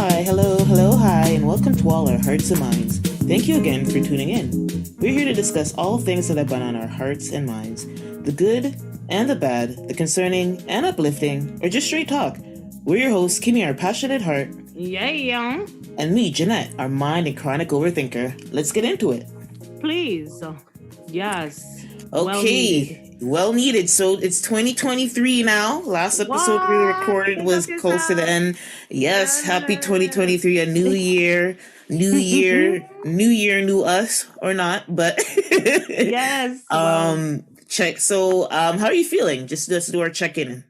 Hi, hello, hello, hi, and welcome to all our hearts and minds. Thank you again for tuning in. We're here to discuss all things that have been on our hearts and minds, the good and the bad, the concerning and uplifting, or just straight talk. We're your hosts, Kimmy, our passionate heart. Yeah. And me, Jeanette, our mind and chronic overthinker. Let's get into it. Please. Yes. Okay. Well needed. So it's 2023 now. Last episode we recorded was close to the end. Yes, happy 2023, a new year. New year, new us or not, but yes. Check. So how are you feeling? Just let's do our check-in.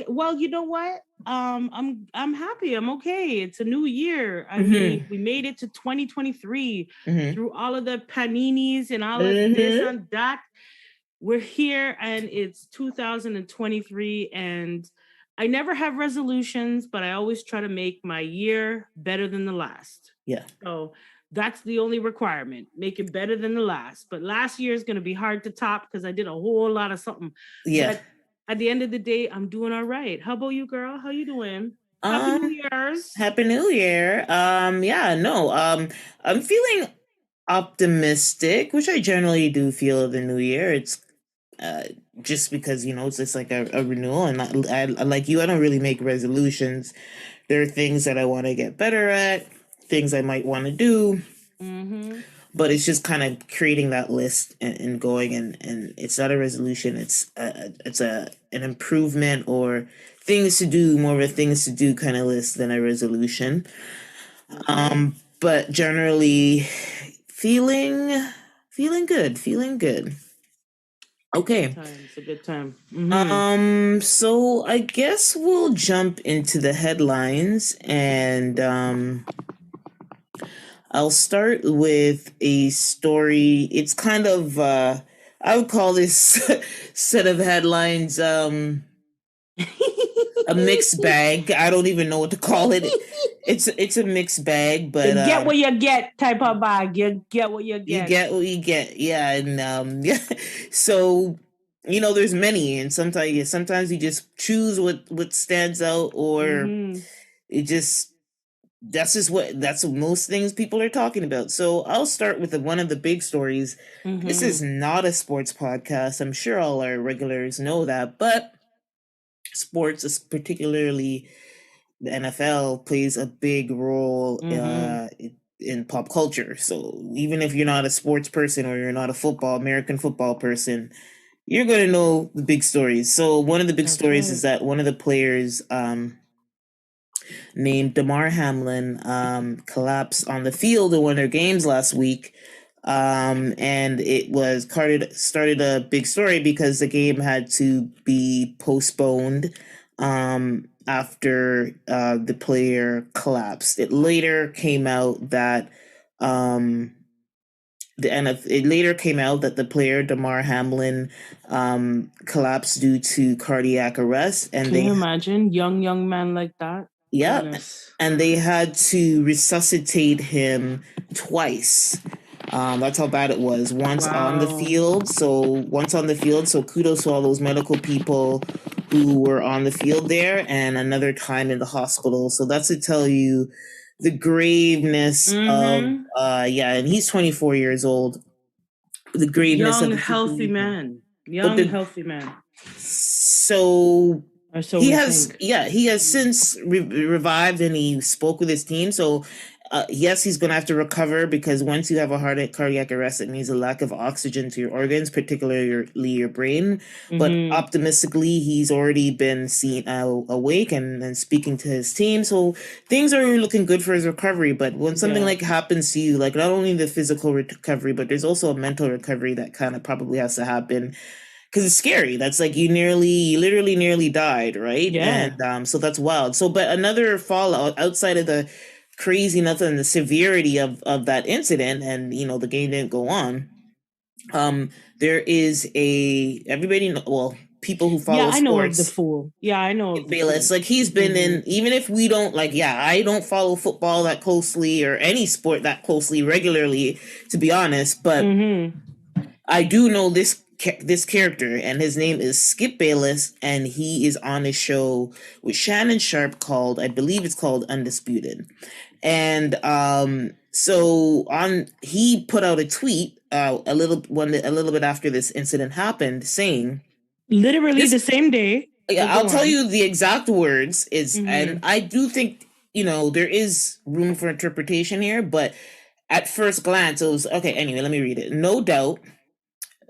Well, you know what? I'm happy. I'm okay. It's a new year. I mean, we made it to 2023 through all of the paninis and all of this and that. We're here and it's 2023 and I never have resolutions, but I always try to make my year better than the last. Yeah. So that's the only requirement. Make it better than the last. But last year is going to be hard to top because I did a whole lot of something. Yeah. But at the end of the day, I'm doing all right. How about you, girl? How you doing? Happy New Year's. Happy New Year. I'm feeling optimistic, which I generally do feel the new year. It's just because, it's just like a renewal. And I like you, I don't really make resolutions. There are things that I want to get better at, things I might want to do. But it's just kind of creating that list and going, and it's not a resolution. It's an improvement or things to do, more of a things to do kind of list than a resolution. But generally feeling good. Okay. It's a good time. So I guess we'll jump into the headlines, and I'll start with a story. It's kind of I would call this set of headlines a mixed bag. I don't even know what to call it. It's a mixed bag, but you get what you get type of bag. You get what you get. You get what you get. Yeah, and so there's many, and sometimes you just choose what stands out, or it just that's what most things people are talking about. So I'll start with one of the big stories. This is not a sports podcast. I'm sure all our regulars know that, but sports, is particularly the NFL, plays a big role in pop culture. So even if you're not a sports person or you're not a American football person, you're going to know the big stories. So one of the big stories is that one of the players named Damar Hamlin collapsed on the field in one of their games last week. And it was started a big story because the game had to be postponed after the player collapsed. It later came out that the player Damar Hamlin collapsed due to cardiac arrest. And can you imagine young man like that? Yeah, goodness. And they had to resuscitate him twice. That's how bad it was. Once on the field. So kudos to all those medical people who were on the field there, and another time in the hospital. So that's to tell you the graveness of and he's 24 years old. The graveness of healthy man. Healthy man. So he has since revived, and he spoke with his team. So yes, he's going to have to recover, because once you have a cardiac arrest, it means a lack of oxygen to your organs, particularly your brain. But optimistically, he's already been seen awake and speaking to his team. So things are looking good for his recovery. But when something like happens to you, like not only the physical recovery, but there's also a mental recovery that kind of probably has to happen. Because it's scary. That's like you literally nearly died, right? Yeah. And so that's wild. So, but another fallout outside of the craziness and the severity of that incident, and the game didn't go on. There is people who follow sports. I know of the fool. Yeah, I know of the fool. Like he's been in, even if we don't I don't follow football that closely or any sport that closely regularly, to be honest, but I do know this this character, and his name is Skip Bayless, and he is on a show with Shannon Sharp called, I believe it's called Undisputed. And so he put out a tweet a little bit after this incident happened, saying literally the same day. Yeah, I'll tell you the exact words is, and I do think, there is room for interpretation here, but at first glance it was okay. Anyway, let me read it. No doubt.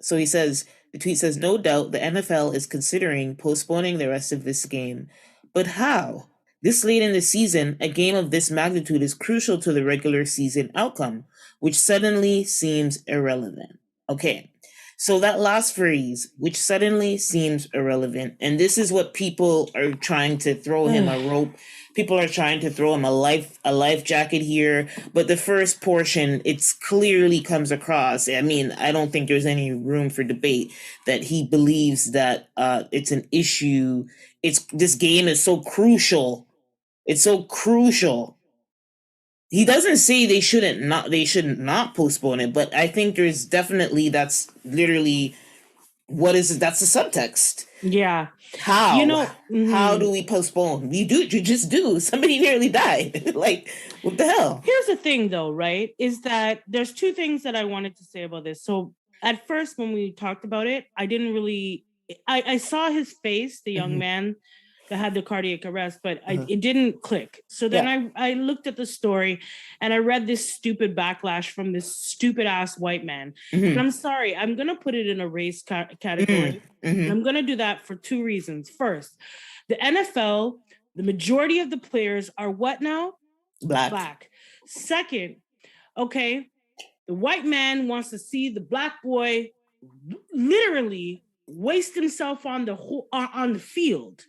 So the tweet says, no doubt the NFL is considering postponing the rest of this game, but how? This late in the season, a game of this magnitude is crucial to the regular season outcome, which suddenly seems irrelevant. Okay. So that last phrase, which suddenly seems irrelevant, and this is what people are trying to throw him a rope. People are trying to throw him a life jacket here, but the first portion, it's clearly comes across. I mean, I don't think there's any room for debate that he believes that it's an issue. This game is so crucial. It's so crucial. He doesn't say they should not postpone it, but I think there's definitely, that's literally what is it? That's the subtext. Yeah. How? How do we postpone? You just do. Somebody nearly died. Like, what the hell? Here's the thing though, right? Is that there's two things that I wanted to say about this. So at first when we talked about it, I didn't really, I saw his face, the young man that had the cardiac arrest, but it didn't click. So then I looked at the story and I read this stupid backlash from this stupid ass white man. And I'm sorry, I'm going to put it in a race category. I'm going to do that for two reasons. First, the NFL, the majority of the players are what now? Black. Second, okay, the white man wants to see the black boy literally waste himself on the field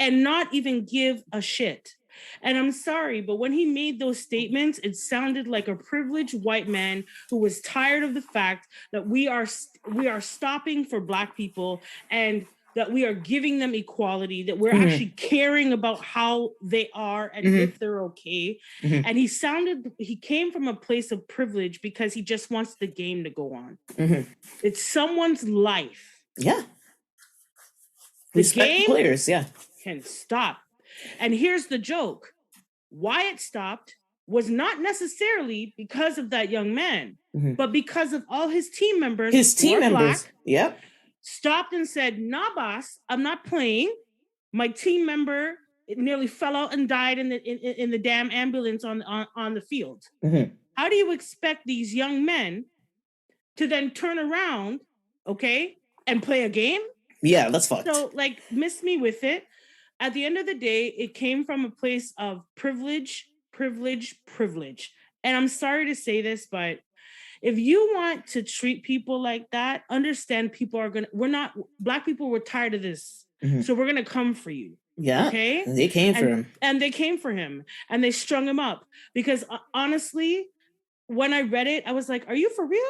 and not even give a shit. And I'm sorry, but when he made those statements, it sounded like a privileged white man who was tired of the fact that we are stopping for black people and that we are giving them equality, that we're actually caring about how they are and if they're okay. And he came from a place of privilege because he just wants the game to go on. It's someone's life. Yeah. The game players, can stop. And here's the joke. Why it stopped was not necessarily because of that young man, but because of all his team members. Black, stopped and said, nah, boss, I'm not playing. My team member nearly fell out and died in the damn ambulance on the field. How do you expect these young men to then turn around, okay, and play a game? Yeah, that's fucked. So, like, miss me with it. At the end of the day, it came from a place of privilege. And I'm sorry to say this, but if you want to treat people like that, understand black people were tired of this. So we're going to come for you. Yeah. Okay. They came for him. And they came for him and they strung him up because honestly, when I read it, I was like, are you for real?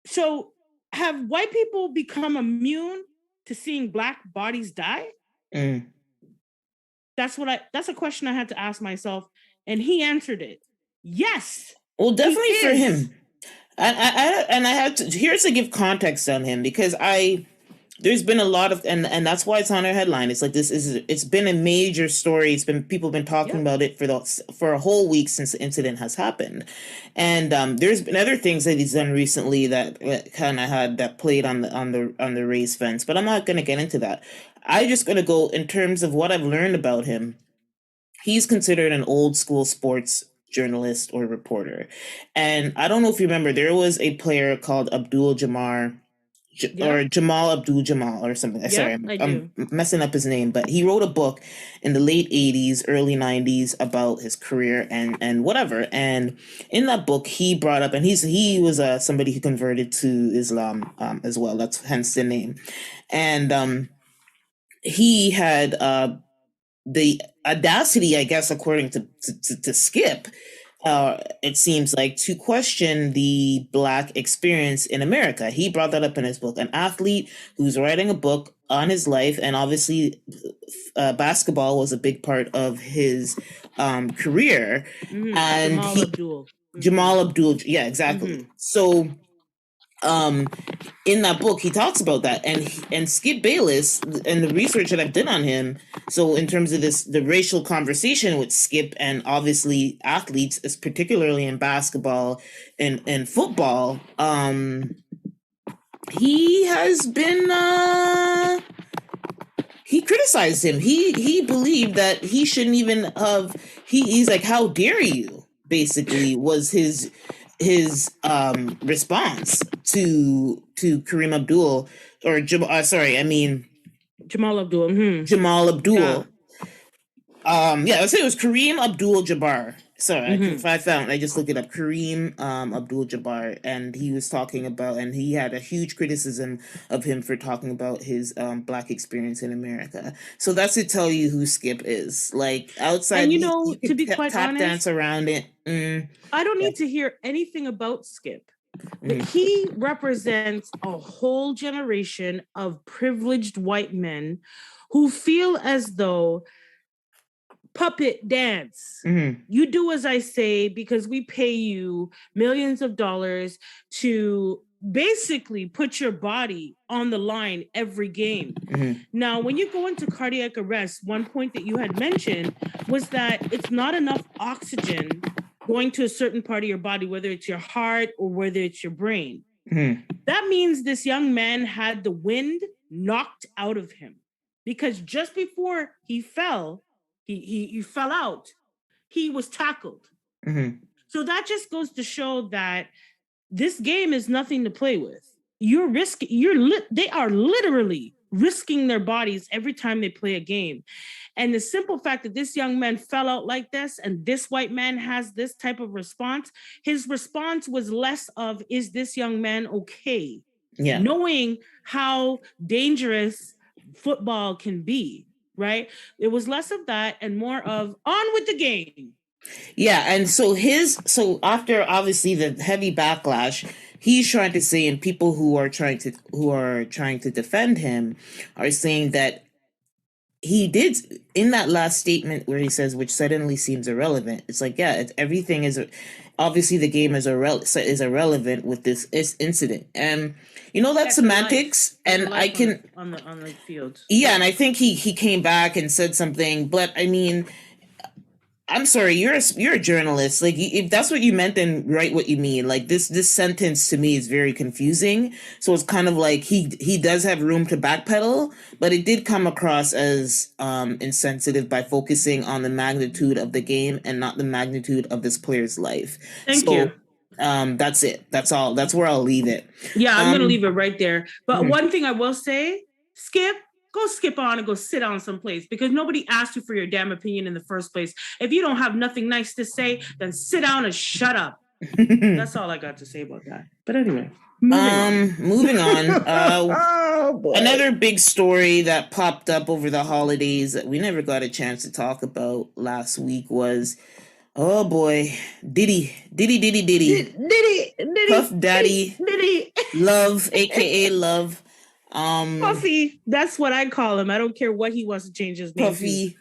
So have white people become immune to seeing black bodies die? That's a question I had to ask myself. And he answered it. Yes. Well, definitely for him. And I have to, here's to give context on him because there's been a lot of, and that's why it's on our headline. It's like, it's been a major story. People have been talking about it for a whole week since the incident has happened. And there's been other things that he's done recently that kind of that played on the race fence, but I'm not going to get into that. I'm just going to go in terms of what I've learned about him. He's considered an old school sports journalist or reporter. And I don't know if you remember, there was a player called Abdul Jamar or Jamal Abdul Jamal or something. Sorry, I'm messing up his name, but he wrote a book in the late 80s, early 90s about his career and whatever. And in that book, he brought up, and he was somebody who converted to Islam as well. That's hence the name. And he had the audacity, I guess, according to Skip, it seems like, to question the Black experience in America. He brought that up in his book. An athlete who's writing a book on his life, and obviously basketball was a big part of his career. And Jamal Abdul, yeah, exactly. So in that book he talks about that, and Skip Bayless and the research that I've done on him. So in terms of the racial conversation with Skip and obviously athletes, particularly in basketball and football, he has been he criticized him. He believed that he shouldn't even have. He's like, how dare you? Basically, was his response to Kareem Abdul or Jamal Abdul. Jamal Abdul. Yeah, I say it was Kareem Abdul-Jabbar. Sorry, I just looked it up. Kareem Abdul-Jabbar, and he was talking about, and he had a huge criticism of him for talking about his black experience in America. So that's to tell you who Skip is. Like outside, and you to be quite tap honest, dance around it. I don't need to hear anything about Skip. But he represents a whole generation of privileged white men who feel as though puppet dance. You do as I say because we pay you millions of dollars to basically put your body on the line every game. Now, when you go into cardiac arrest, one point that you had mentioned was that it's not enough oxygen going to a certain part of your body, whether it's your heart or whether it's your brain. That means this young man had the wind knocked out of him because just before he fell, he fell out. He was tackled. So that just goes to show that this game is nothing to play with. They are literally risking their bodies every time they play a game. And the simple fact that this young man fell out like this and this white man has this type of response, his response was less of, is this young man okay? Yeah. Knowing how dangerous football can be, right? It was less of that and more of on with the game. Yeah, and so after obviously the heavy backlash, he's trying to say, and people who are trying to defend him are saying that he did in that last statement where he says, which suddenly seems irrelevant. It's like, yeah, everything is obviously the game is irrelevant with this incident, and that's semantics, and I can on the field. Yeah, and I think he came back and said something, but I mean, I'm sorry, you're a journalist. Like, if that's what you meant, then write what you mean. Like this sentence to me is very confusing. So it's kind of like he does have room to backpedal, but it did come across as insensitive by focusing on the magnitude of the game and not the magnitude of this player's life. Thank you. That's it. That's all. That's where I'll leave it. Yeah, I'm gonna leave it right there. But one thing I will say, Skip. Go skip on and go sit down someplace because nobody asked you for your damn opinion in the first place. If you don't have nothing nice to say, then sit down and shut up. That's all I got to say about that. But anyway, moving on. Another big story that popped up over the holidays that we never got a chance to talk about last week was, oh boy, Diddy, Puff Daddy, Diddy, Love, aka Love. Puffy, that's what I call him. I don't care what he wants to change his name Puffy. To.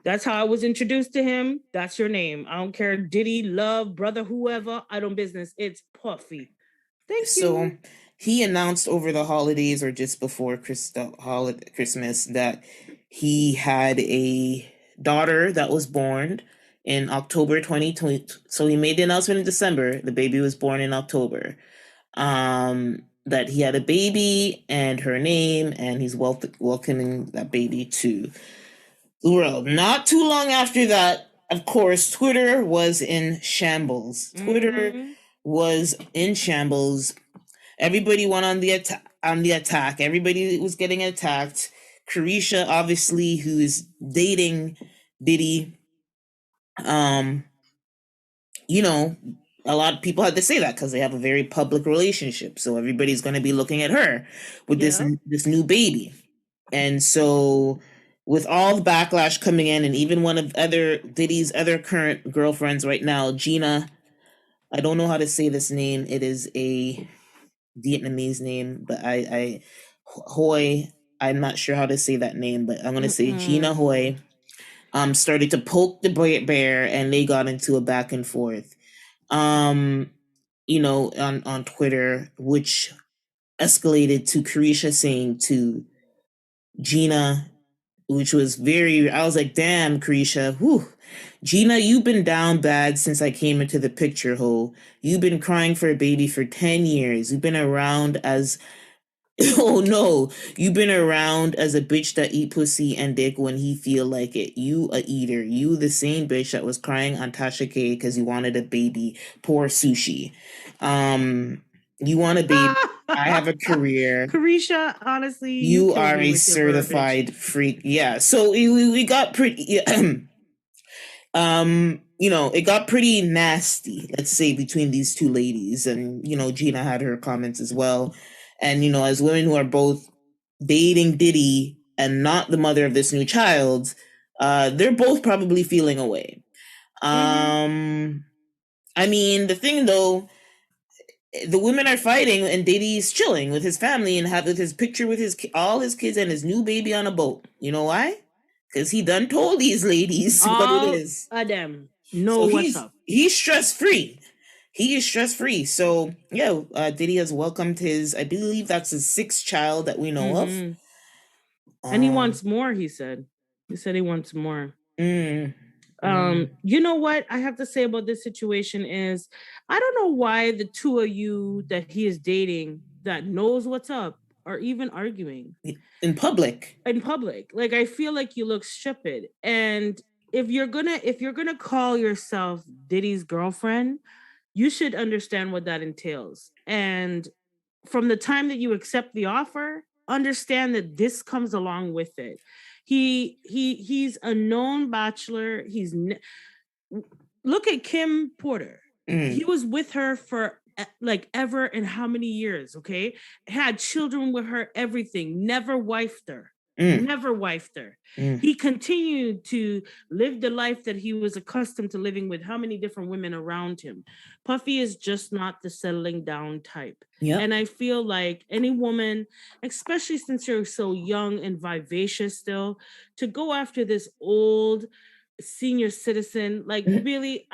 That's how I was introduced to him. That's your name. I don't care, Diddy, Love, brother, whoever. I don't business. It's Puffy. Thank you. So he announced over the holidays or just before Christmas that he had a daughter that was born in October 2020. So he made the announcement in December. The baby was born in October. That he had a baby and her name, and he's welcoming that baby to the world. Not too long after that, of course, Twitter was in shambles. Twitter was in shambles. Everybody went on the attack. Everybody was getting attacked. Carisha, obviously, who is dating Diddy, a lot of people had to say that because they have a very public relationship. So everybody's going to be looking at her with this new baby. And so with all the backlash coming in, and even one of Diddy's other current girlfriends right now, Gina, I don't know how to say this name. It is a Vietnamese name, but Hoy, I'm not sure how to say that name, but I'm going to say Gina Hoy, started to poke the bear, and they got into a back and forth. on Twitter, which escalated to Carisha saying to Gina, which was I was like, damn, Carisha, whew. Gina, you've been down bad since I came into the picture, ho. You've been crying for a baby for 10 years. You've been around as oh no, you've been around as a bitch that eat pussy and dick when he feel like it. You a eater. You the same bitch that was crying on Tasha K because you wanted a baby. Poor sushi. You want a baby. I have a career. Carisha, honestly, you are a certified freak. Yeah. So we got pretty it got pretty nasty, let's say, between these two ladies. And, Gina had her comments as well. And, as women who are both dating Diddy and not the mother of this new child, they're both probably feeling away. I mean, the thing though, the women are fighting and Diddy's chilling with his family and with his picture with all his kids and his new baby on a boat. You know why? Because he done told these ladies what it is. Them know so what's up. He's stress free. He is stress free. So yeah, Diddy has welcomed I believe that's his 6th child that we know of. And he wants more, he said. He said he wants more. You know what I have to say about this situation is I don't know why the two of you that he is dating that knows what's up are even arguing in public. Like, I feel like you look stupid. And if you're gonna call yourself Diddy's girlfriend, you should understand what that entails. And from the time that you accept the offer, understand that this comes along with it. He's a known bachelor. Look at Kim Porter. He was with her for like ever and how many years, okay? Had children with her, everything. Never wifed her. Never wifed her. He continued to live the life that he was accustomed to living with how many different women around him. Puffy is just not the settling down type. Yep. And I feel like any woman, especially since you're so young and vivacious still, to go after this old senior citizen, like really,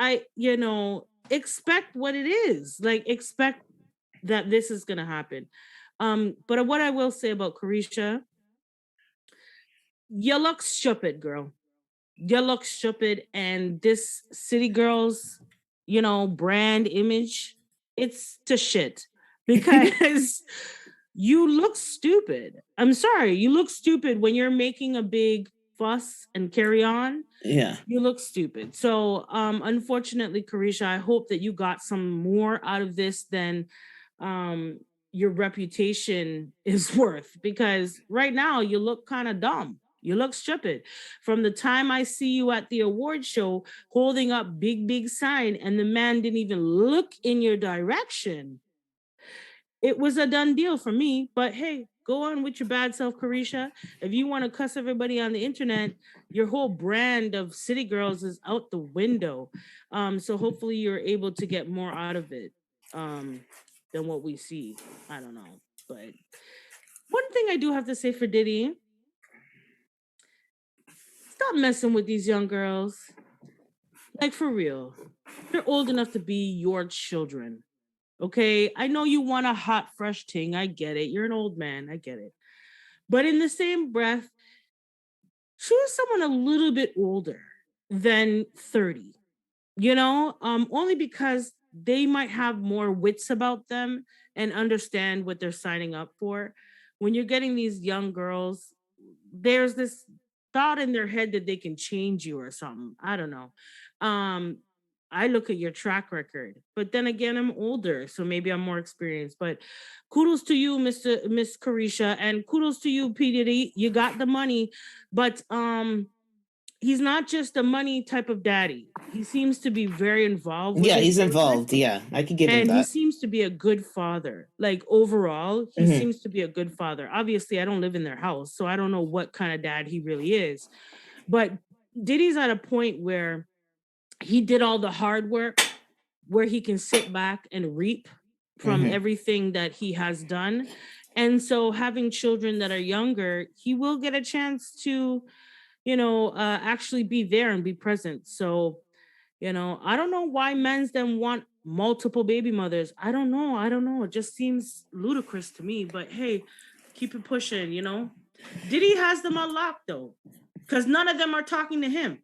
expect what it is. Like, expect that this is going to happen. But what I will say about Carisha, you look stupid, girl. You look stupid. And this City Girls, brand image, it's to shit. Because you look stupid. I'm sorry. You look stupid when you're making a big fuss and carry on. Yeah. You look stupid. So, unfortunately, Carisha, I hope that you got some more out of this than your reputation is worth. Because right now, you look kind of dumb. You look stupid. From the time I see you at the award show holding up big sign and the man didn't even look in your direction, it was a done deal for me. But hey, go on with your bad self, Carisha. If you want to cuss everybody on the internet, your whole brand of City Girls is out the window. So hopefully you're able to get more out of it than what we see. I don't know. But one thing I do have to say for Diddy, stop messing with these young girls. Like, for real. They're old enough to be your children. Okay? I know you want a hot, fresh thing. I get it. You're an old man. I get it. But in the same breath, choose someone a little bit older than 30. Only because they might have more wits about them and understand what they're signing up for. When you're getting these young girls, there's this thought in their head that they can change you or something. I don't know. I look at your track record, but then again, I'm older, so maybe I'm more experienced. But kudos to you, Miss Carisha, and kudos to you, P. Diddy. You got the money, but he's not just a money type of daddy. He seems to be very involved. Yeah, he's involved. Yeah, I can give him that. And he seems to be a good father. Like, overall, he seems to be a good father. Obviously, I don't live in their house, so I don't know what kind of dad he really is. But Diddy's at a point where he did all the hard work, where he can sit back and reap from everything that he has done. And so having children that are younger, he will get a chance to, actually be there and be present. So You know, I don't know why men's then want multiple baby mothers. I don't know. It just seems ludicrous to me. But hey, keep it pushing, you know. Diddy has them unlocked though, because none of them are talking to him.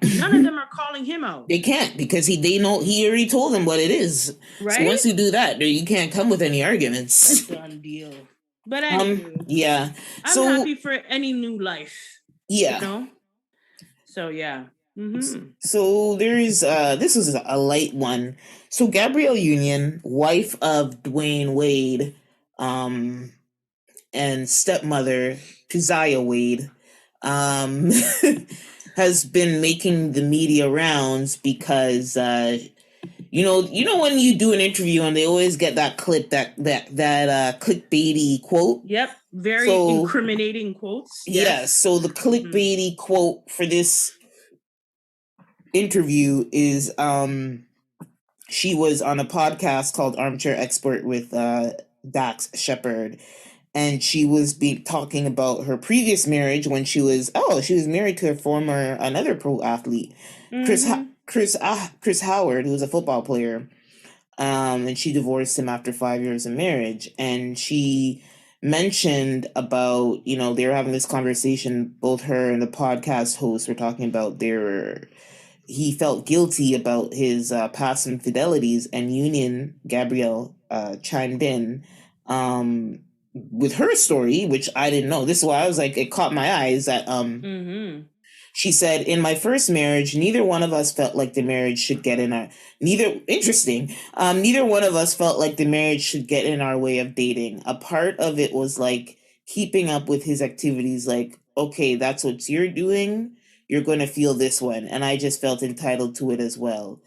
None of them are calling him out. They can't, because they know he already told them what it is. Right? So once you do that, you can't come with any arguments. A done deal. But anyway, yeah. I'm happy for any new life. Yeah. You know? So yeah. Mm-hmm. So there's this is a light one. So Gabriel Union, wife of Dwayne Wade, and stepmother to Zaya Wade, has been making the media rounds because you know when you do an interview and they always get that clip, that clickbaity quote. Yep, very incriminating quotes. Yes. Yeah, so the clickbaity quote for this interview is she was on a podcast called Armchair Expert with Dax Shepard, and she was talking about her previous marriage when she was married to another pro athlete, Chris Howard, who was a football player, and she divorced him after 5 years of marriage. And she mentioned about, they were having this conversation, both her and the podcast host were talking about he felt guilty about his past infidelities, and Gabrielle chimed in with her story, which I didn't know. This is why I was like, it caught my eyes that she said, in my first marriage, neither one of us felt like the marriage should get in our neither one of us felt like the marriage should get in our way of dating. A part of it was like keeping up with his activities, like, okay, that's what you're doing, you're going to feel this one. And I just felt entitled to it as well.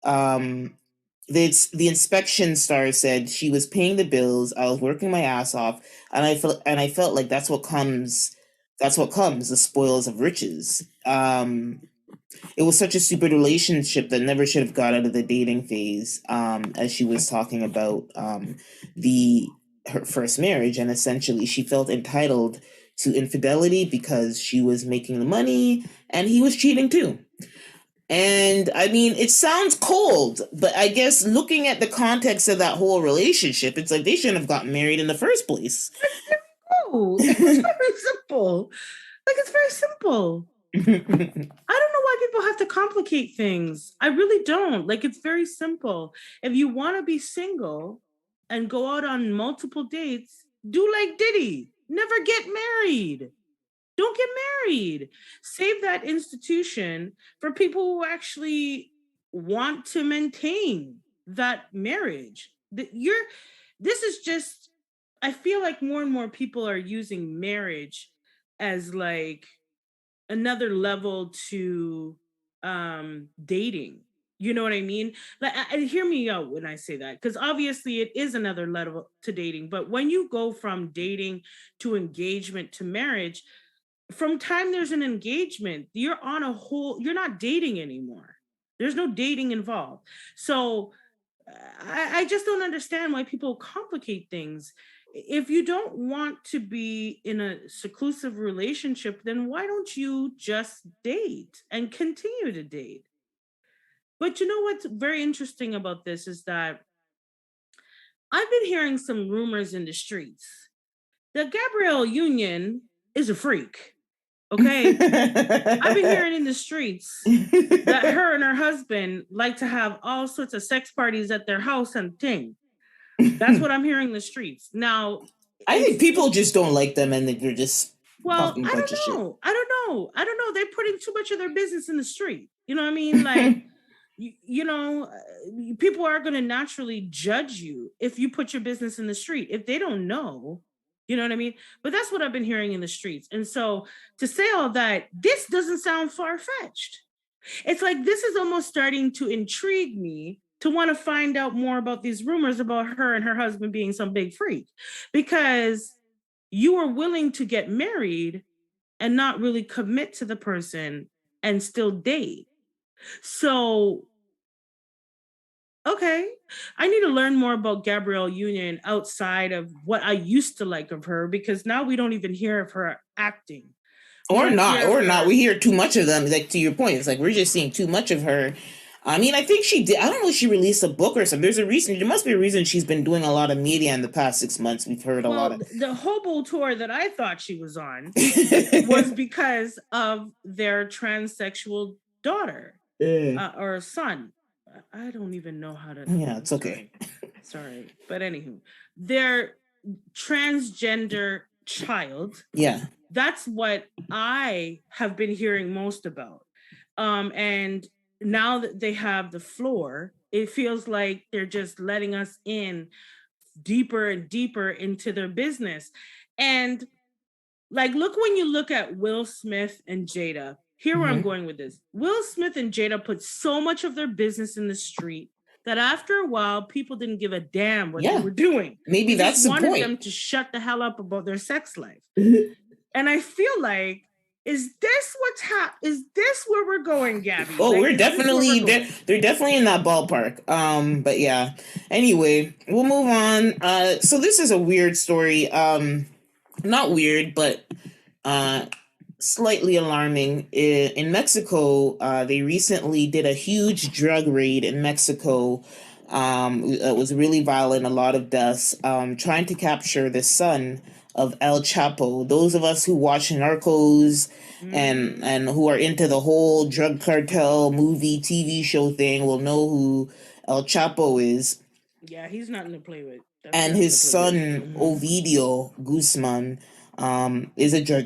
The inspection star said she was paying the bills. I was working my ass off, and I felt like that's what comes, the spoils of riches. It was such a stupid relationship that never should have got out of the dating phase, as she was talking about her first marriage. And essentially she felt entitled to infidelity because she was making the money and he was cheating too. And I mean, it sounds cold, but I guess looking at the context of that whole relationship, it's like they shouldn't have gotten married in the first place. Oh, it's very simple. Like, it's very simple. I don't know why people have to complicate things. I really don't. Like, it's very simple. If you want to be single and go out on multiple dates, do like Diddy. Never get married. Don't get married. Save that institution for people who actually want to maintain that marriage. This is just, I feel like more and more people are using marriage as like another level to dating. You know what I mean? Like, hear me out when I say that, because obviously it is another level to dating. But when you go from dating to engagement to marriage, from time there's an engagement, you're not dating anymore. There's no dating involved. So I just don't understand why people complicate things. If you don't want to be in a seclusive relationship, then why don't you just date and continue to date? But you know what's very interesting about this is that I've been hearing some rumors in the streets that Gabriel Union is a freak. Okay. I've been hearing in the streets that her and her husband like to have all sorts of sex parties at their house and thing. That's what I'm hearing in the streets. Now, I think people just don't like them and they're just talking I don't know. They're putting too much of their business in the street. You know what I mean? Like, people are going to naturally judge you if you put your business in the street. If they don't know, you know what I mean? But that's what I've been hearing in the streets. And so to say all that, this doesn't sound far-fetched. It's like this is almost starting to intrigue me to want to find out more about these rumors about her and her husband being some big freak, because you are willing to get married and not really commit to the person and still date. So, okay, I need to learn more about Gabrielle Union outside of what I used to like of her, because now we don't even hear of her acting. Or not. We hear too much of them. Like, to your point, it's like we're just seeing too much of her I mean, I think she did. I don't know if she released a book or something. There's a reason. There must be a reason she's been doing a lot of media in the past 6 months. We've heard a lot of. The hobo tour that I thought she was on was because of their transsexual daughter or son. I don't even know how to. Yeah, it's okay. Sorry. But anywho, their transgender child. Yeah. That's what I have been hearing most about. And now that they have the floor, it feels like they're just letting us in deeper and deeper into their business. And like, look, when you look at Will Smith and Jada, here where I'm going with this. Will Smith and Jada put so much of their business in the street that after a while, people didn't give a damn what they were doing. Maybe they that's just the wanted point. them to shut the hell up about their sex life. And I feel like, is this where we're going, Gabby? Oh, we're definitely they're definitely in that ballpark. But yeah. Anyway, we'll move on. So this is a weird story. Not weird, but slightly alarming. In Mexico, they recently did a huge drug raid in Mexico. It was really violent, a lot of deaths, trying to capture the son of El Chapo. Those of us who watch Narcos and who are into the whole drug cartel movie, TV show thing will know who El Chapo is. Yeah, he's nothing to play with. And his son, Ovidio Guzman, is a drug,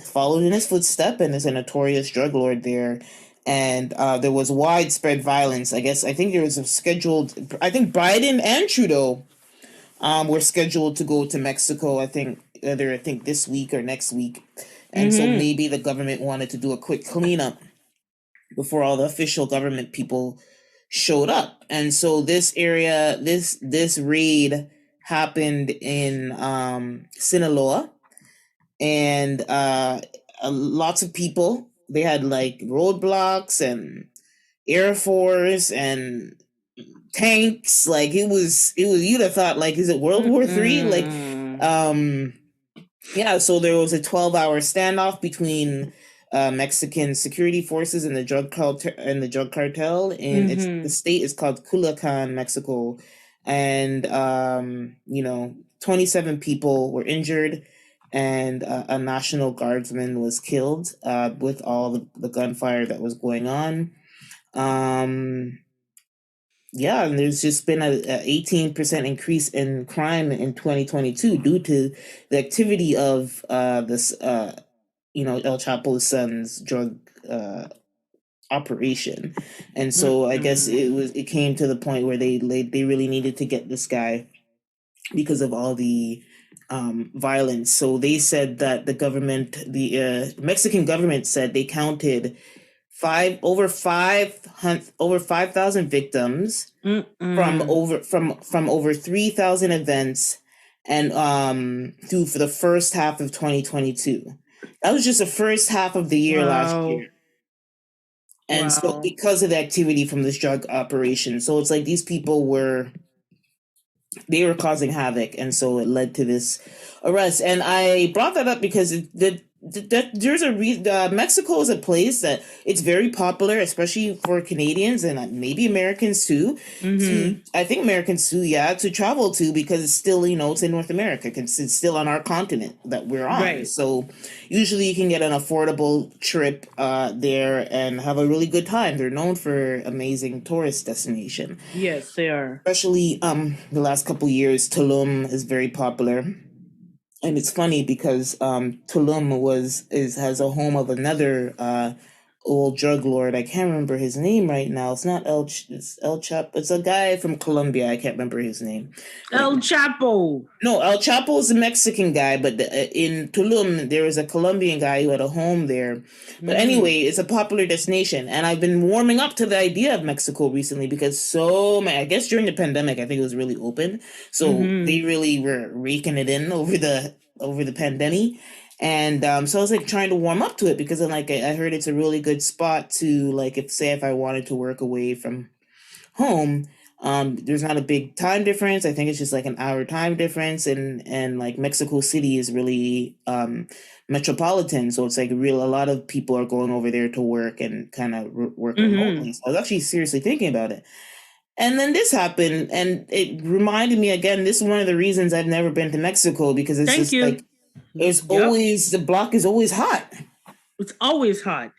followed in his footsteps and is a notorious drug lord there. And there was widespread violence. I think there was a scheduled, I think Biden and Trudeau were scheduled to go to Mexico, I think this week or next week. And so maybe the government wanted to do a quick cleanup before all the official government people showed up. And so this area, this raid happened in Sinaloa, and lots of people, they had like roadblocks and Air Force and tanks. Like it was you'd have thought, like, is it World War III? Like yeah, so there was a 12-hour standoff between Mexican security forces and the drug cartel, and the state is called Culiacan, Mexico, and 27 people were injured, and a National Guardsman was killed with all the gunfire that was going on. Yeah, and there's just been a 18% increase in crime in 2022 due to the activity of this El Chapo's son's drug operation. And so I guess it came to the point where they really needed to get this guy because of all the violence. So they said that the Mexican government said they counted over 5,000 victims from over 3,000 events, and through for the first half of 2022. That was just the first half of the year last year. And so because of the activity from this drug operation, so it's like these people were causing havoc, and so it led to this arrest. And I brought that up because there's a reason. Mexico is a place that it's very popular, especially for Canadians and maybe Americans too. I think Americans too, to travel to, because it's still, it's in North America. It's still on our continent that we're on. Right. So usually you can get an affordable trip there and have a really good time. They're known for amazing tourist destination. Yes, they are. Especially the last couple years, Tulum is very popular. And it's funny because Tulum has a home of another old drug lord. I can't remember his name right now. It's not it's El Chapo. It's a guy from Colombia. I can't remember his name. El Chapo. No, El Chapo is a Mexican guy, but in Tulum there was a Colombian guy who had a home there. But anyway, it's a popular destination, and I've been warming up to the idea of Mexico recently because I guess during the pandemic, I think it was really open, so they really were raking it in over the pandemic. And so I was like trying to warm up to it because I heard it's a really good spot to, like, if I wanted to work away from home. There's not a big time difference. I think it's just like an hour time difference, and like Mexico City is really metropolitan, so it's like a lot of people are going over there to work and kind of work remotely. So I was actually seriously thinking about it. And then this happened, and it reminded me again, this is one of the reasons I've never been to Mexico, because it's like it's always, the block is always hot. It's always hot.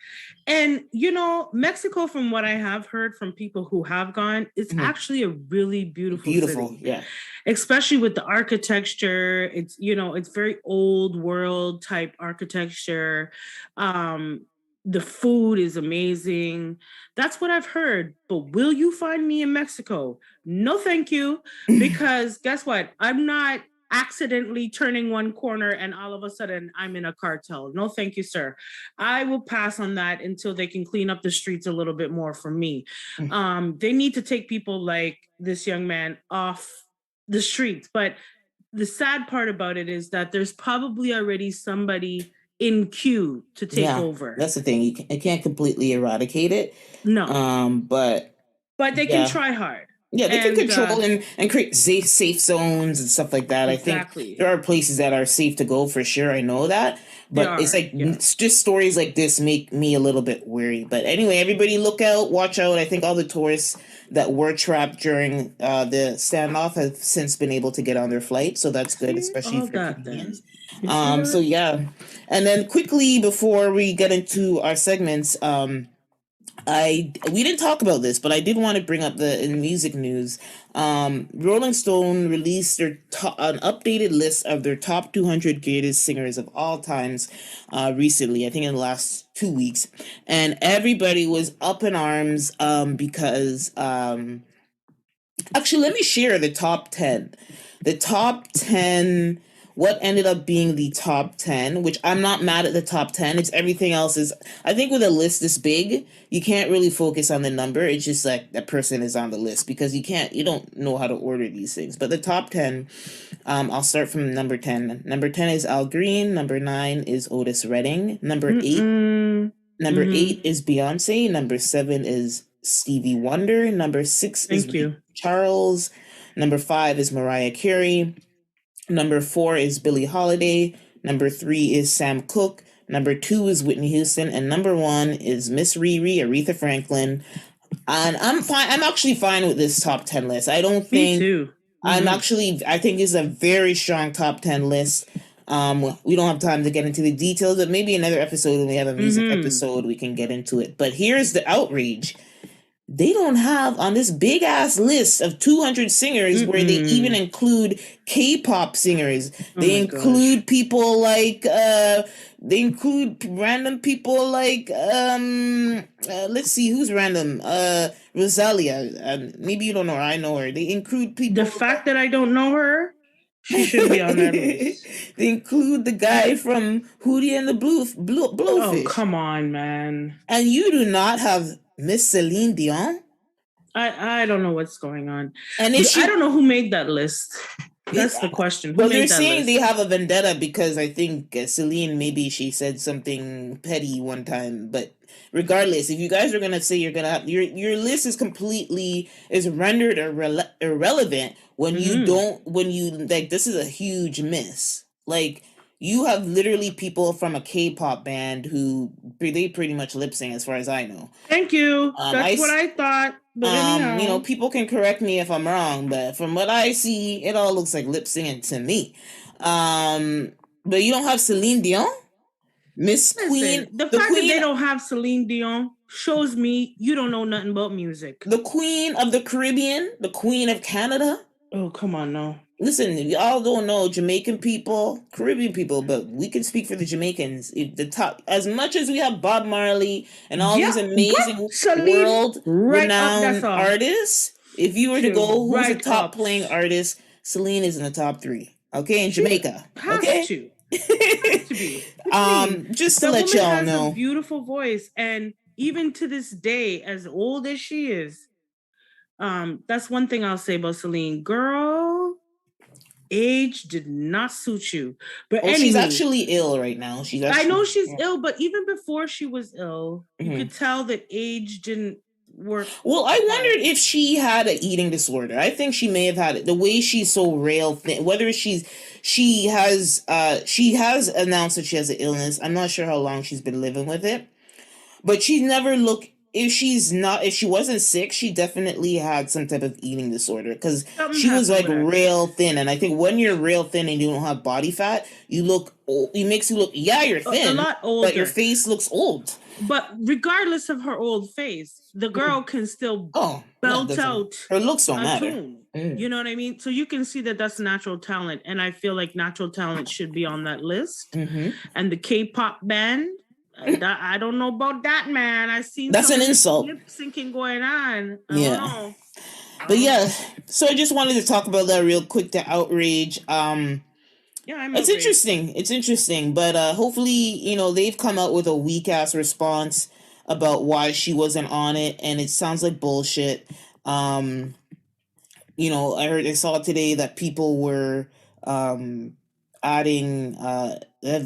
And, you know, Mexico, from what I have heard from people who have gone, it's actually a really beautiful city. Yeah. Especially with the architecture. It's, you know, it's very old world type architecture. The food is amazing. That's what I've heard. But will you find me in Mexico? No, thank you. Because guess what? I'm not accidentally turning one corner and all of a sudden I'm in a cartel. No, thank you, sir. I will pass on that until they can clean up the streets a little bit more for me. They need to take people like this young man off the streets. But the sad part about it is that there's probably already somebody in queue to take over. That's the thing. You can't completely eradicate it. No. But they can try hard. Yeah, they can control and create safe zones and stuff like that. Exactly. I think there are places that are safe to go for sure. I know that. But it's like, it's just stories like this make me a little bit wary. But anyway, everybody look out, watch out. I think all the tourists that were trapped during the standoff have since been able to get on their flight. So that's good, especially for Canadians. So yeah. And then quickly, before we get into our segments, we didn't talk about this, but I did want to bring up in music news. Rolling Stone released an updated list of their top 200 greatest singers of all times recently, I think in the last 2 weeks. And everybody was up in arms because... actually, let me share the top 10. The top 10... What ended up being the top 10, which I'm not mad at the top 10. It's everything else is, I think with a list this big, you can't really focus on the number. It's just like that person is on the list, because you don't know how to order these things. But the top 10, I'll start from number 10. Number 10 is Al Green. Number 9 is Otis Redding. Number 8 is Beyonce. Number 7 is Stevie Wonder. Number 6 is Charles. Number 5 is Mariah Carey. Number 4 is Billie Holiday. Number 3 is Sam Cooke. Number 2 is Whitney Houston. And number 1 is Miss Riri, Aretha Franklin. And I'm fine. I'm actually fine with this top 10 list. I don't think... Me too. I think it's a very strong top 10 list. We don't have time to get into the details, but maybe another episode, when we have a music episode, we can get into it. But here's the outrage. They don't have on this big ass list of 200 singers where they even include K-pop singers. They include people like they include random people like let's see who's random. Rosalia. Maybe you don't know her. I know her. They include people. The fact that I don't know her, she should be on that list. They include the guy from Hootie and the Blowfish. Oh, come on, man. And you do not have Miss Celine Dion? I don't know what's going on. And I don't know who made that list. That's the question. Well, they're saying they have a vendetta because I think Celine, maybe she said something petty one time. But regardless, if you guys are gonna say you're gonna have your list is rendered irrelevant when you like, this is a huge miss. Like, you have literally people from a K-pop band who they pretty much lip sync, as far as I know. Thank you. That's what I thought. But people can correct me if I'm wrong, but from what I see, it all looks like lip syncing to me. But you don't have Celine Dion, Miss Queen. The fact that they don't have Celine Dion shows me you don't know nothing about music. The Queen of the Caribbean, the Queen of Canada. Oh, come on, no. Listen, y'all don't know Jamaican people, Caribbean people, but we can speak for the Jamaicans. As much as we have Bob Marley and all these amazing world-renowned artists, if you were to go, who's a top playing artist, Celine is in the top 3. Okay, in Jamaica. Has to be. Just to let y'all know, has a beautiful voice, and even to this day, as old as she is, that's one thing I'll say about Celine, girl. Age did not suit you. But anyway, she's actually ill right now. I know she's ill, but even before she was ill, you could tell that age didn't work. Well, I wondered if she had an eating disorder. I think she may have had it. The way she's so rail thin, whether she has announced that she has an illness. I'm not sure how long she's been living with it, but she's never looked. If she wasn't sick, she definitely had some type of eating disorder because she was like rail thin. And I think when you're rail thin and you don't have body fat, you look old. It makes you look, you're thin, a lot older, but your face looks old. But regardless of her old face, the girl can still belt out her looks don't matter. Tune. You know what I mean? So you can see that that's natural talent, and I feel like natural talent should be on that list. Mm-hmm. And the K-pop band, I don't know about that, man. I seen that's an insult. Lip syncing going on. I don't know. But yeah, so I just wanted to talk about that real quick. The outrage. It's interesting. It's interesting, but hopefully, they've come out with a weak ass response about why she wasn't on it, and it sounds like bullshit. I saw today that people were adding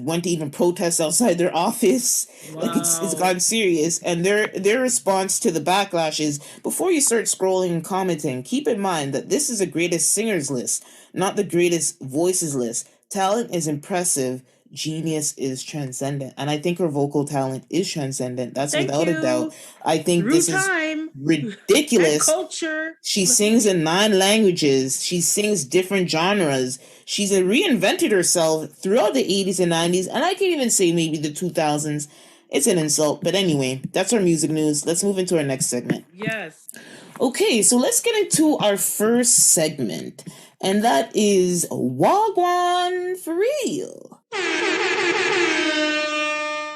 went to even protest outside their office. Wow. Like it's gotten serious, and their response to the backlash is, before you start scrolling and commenting, keep in mind that this is the greatest singers list, not the greatest voices list. Talent is impressive, genius is transcendent, and I think her vocal talent is transcendent. That's without a doubt. I think this is ridiculous. Culture. She sings in 9 languages. She sings different genres. She's reinvented herself throughout the 80s and 90s, and I can even say maybe the 2000s. It's an insult, but anyway, that's our music news. Let's move into our next segment. Yes. Okay, so let's get into our first segment, and that is Wha Gwan For Real.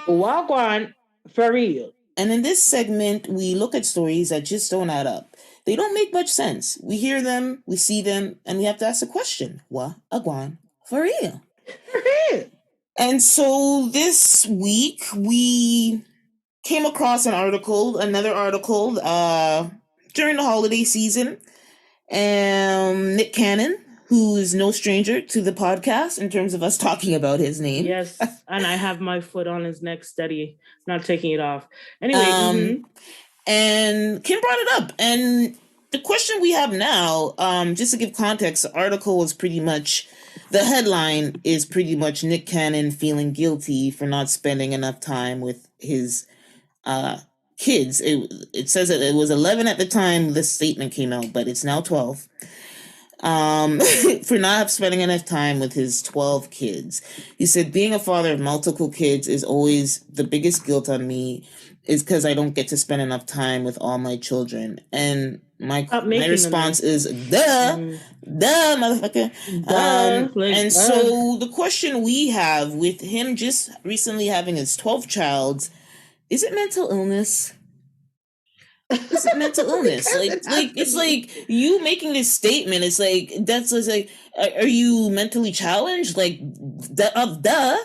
Wha Gwan For Real. And in this segment, we look at stories that just don't add up. They don't make much sense. We hear them, we see them, and we have to ask a question. Wha Gwan For Real? For real. And so this week, we came across another article, during the holiday season. Nick Cannon, who is no stranger to the podcast in terms of us talking about his name. Yes, and I have my foot on his neck steady, not taking it off. Anyway. And Kim brought it up. And the question we have now, just to give context, the article was the headline is pretty much Nick Cannon feeling guilty for not spending enough time with his kids. It says that it was 11 at the time this statement came out, but it's now 12. For not spending enough time with his 12 kids. He said, being a father of multiple kids is always the biggest guilt on me, is because I don't get to spend enough time with all my children. And my response is, duh, motherfucker. So the question we have with him just recently having his 12th child, is it mental illness? It's mental illness. It's like you making this statement. It's like, are you mentally challenged? Like, duh.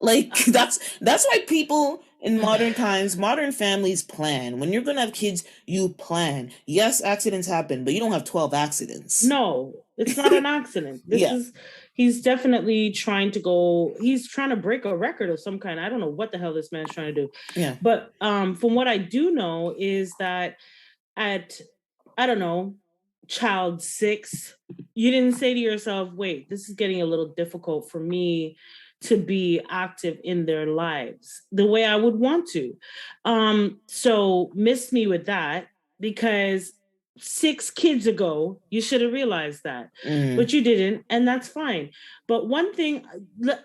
Like that's why people in modern times, modern families plan. When you're gonna have kids, you plan. Yes, accidents happen, but you don't have 12 accidents. No, it's not an accident. He's definitely trying to break a record of some kind. I don't know what the hell this man's trying to do. Yeah. But from what I do know is that at, I don't know, child 6, you didn't say to yourself, wait, this is getting a little difficult for me to be active in their lives the way I would want to. So miss me with that, because 6 kids ago, you should have realized that, but you didn't, and that's fine. But one thing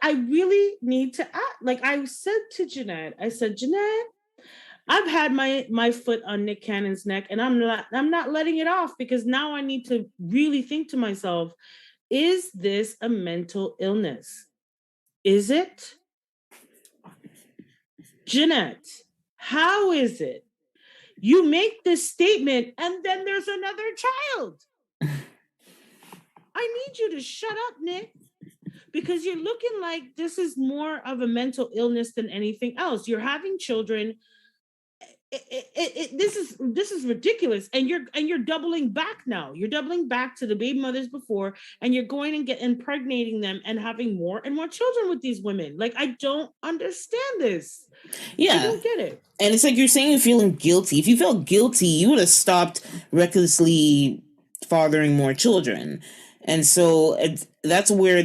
I really need to add, like I said to Jeanette, Jeanette, I've had my foot on Nick Cannon's neck, and I'm not letting it off, because now I need to really think to myself, is this a mental illness? Is it? Jeanette, how is it? You make this statement and then there's another child. I need you to shut up, Nick, because you're looking like this is more of a mental illness than anything else. You're having children this is ridiculous, and you're doubling back now. You're doubling back to the baby mothers before, and you're going and impregnating them and having more and more children with these women. Like, I don't understand this. Yeah, I don't get it. And it's like you're saying you're feeling guilty. If you felt guilty, you would have stopped recklessly fathering more children. And so that's where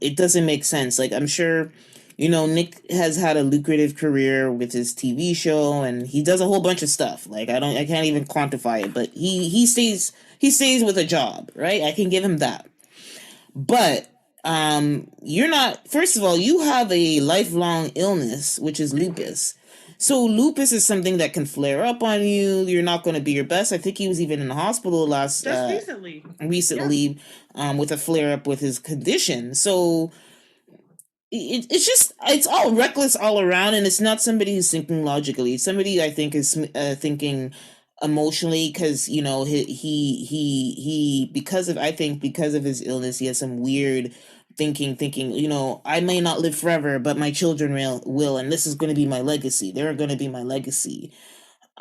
it doesn't make sense. Like, I'm sure, Nick has had a lucrative career with his TV show, and he does a whole bunch of stuff. Like, I can't even quantify it, but he stays with a job, right? I can give him that. But you're not, first of all, you have a lifelong illness, which is lupus. So lupus is something that can flare up on you. You're not going to be your best. I think he was even in the hospital recently yeah. With a flare up with his condition. So it's all reckless all around, and it's not somebody who's thinking logically. Somebody, I think, is thinking emotionally, because he because of his illness, he has some weird thinking, I may not live forever, but my children will, and this is going to be my legacy. They're going to be my legacy.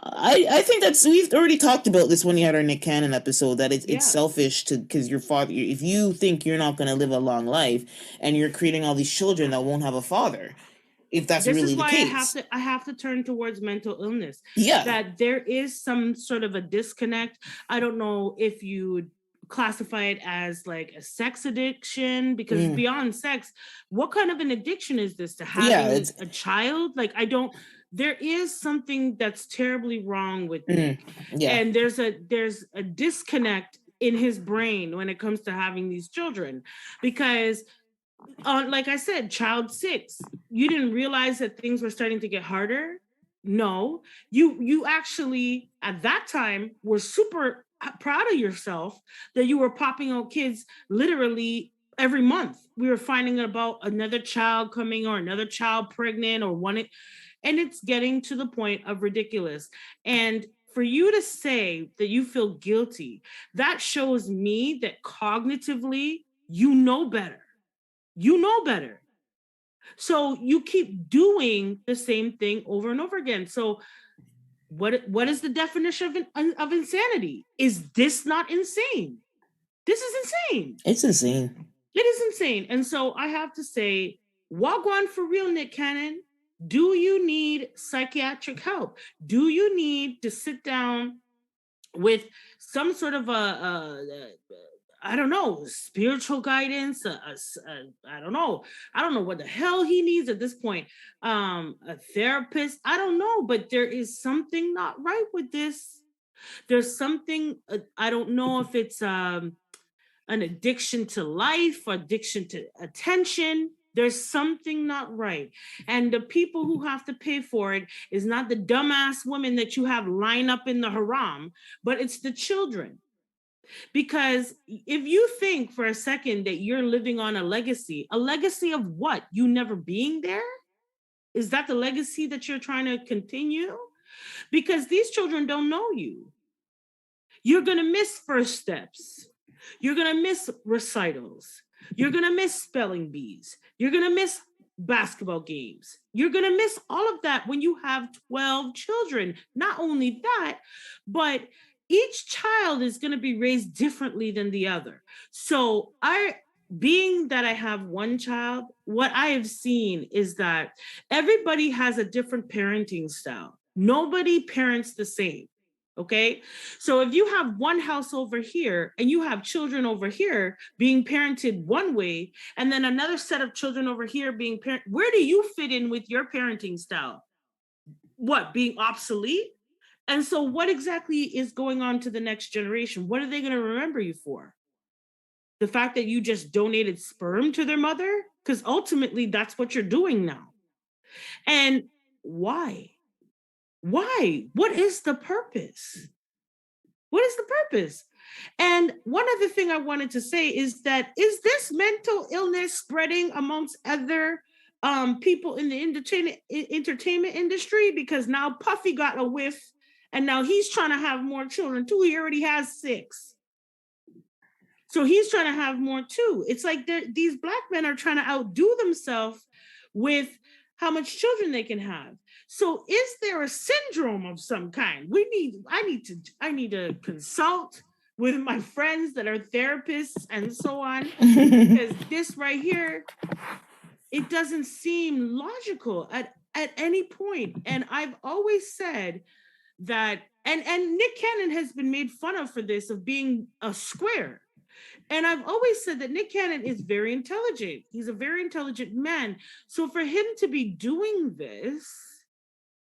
I think we've already talked about this when you had our Nick Cannon episode, that it's selfish because your father, if you think you're not going to live a long life and you're creating all these children that won't have a father, if that's really the case. I have to turn towards mental illness. Yeah. That there is some sort of a disconnect. I don't know if you classify it as like a sex addiction, because it's beyond sex. What kind of an addiction is this to having a child? Like, there is something that's terribly wrong with Nick. Yeah. And there's a disconnect in his brain when it comes to having these children, because like I said, child 6, you didn't realize that things were starting to get harder. No, you actually at that time were super proud of yourself that you were popping out kids literally every month. We were finding about another child coming, or another child pregnant, or one. And it's getting to the point of ridiculous. And for you to say that you feel guilty, that shows me that cognitively you know better. You know better. So you keep doing the same thing over and over again. So what is the definition of insanity? Is this not insane? This is insane. It's insane. It is insane. And so I have to say, Wha Gwan For Real, Nick Cannon. Do you need psychiatric help? Do you need to sit down with some sort of I don't know, spiritual guidance? I don't know. I don't know what the hell he needs at this point. A therapist? I don't know, but there is something not right with this. There's something, I don't know if it's an addiction to life, addiction to attention. There's something not right. And the people who have to pay for it is not the dumbass women that you have line up in the haram, but it's the children. Because if you think for a second that you're living on a legacy of what? You never being there? Is that the legacy that you're trying to continue? Because these children don't know you. You're going to miss first steps. You're going to miss recitals. You're going to miss spelling bees. You're going to miss basketball games. You're going to miss all of that when you have 12 children. Not only that, but each child is going to be raised differently than the other. So being that I have one child, what I have seen is that everybody has a different parenting style. Nobody parents the same. Okay. So if you have one house over here and you have children over here being parented one way, and then another set of children over here being parented, where do you fit in with your parenting style? What, being obsolete? And so what exactly is going on to the next generation? What are they going to remember you for? The fact that you just donated sperm to their mother? Because ultimately that's what you're doing now. And why? Why? What is the purpose? What is the purpose? And one other thing I wanted to say is this mental illness spreading amongst other people in the entertainment industry? Because now Puffy got a whiff, and now he's trying to have more children too. He already has 6. So he's trying to have more too. It's like these black men are trying to outdo themselves with how much children they can have. So is there a syndrome of some kind? I need to consult with my friends that are therapists and so on, because this right here, it doesn't seem logical at any point. And I've always said that, and Nick Cannon has been made fun of for this, of being a square. And I've always said that Nick Cannon is very intelligent. He's a very intelligent man. So for him to be doing this,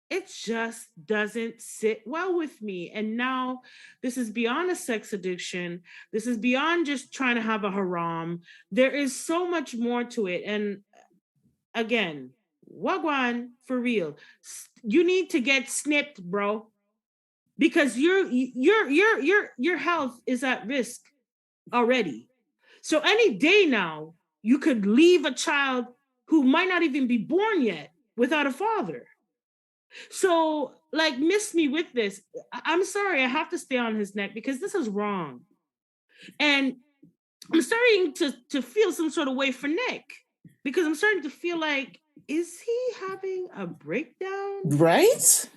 it just doesn't sit well with me. And now this is beyond a sex addiction. This is beyond just trying to have a haram. There is so much more to it. And again, Wha Gwan For Real. You need to get snipped, bro, because your health is at risk already. So any day now, you could leave a child who might not even be born yet without a father. So, like, miss me with this. I'm sorry, I have to stay on his neck because this is wrong. And I'm starting to feel some sort of way for Nick, because I'm starting to feel like, is he having a breakdown? Right?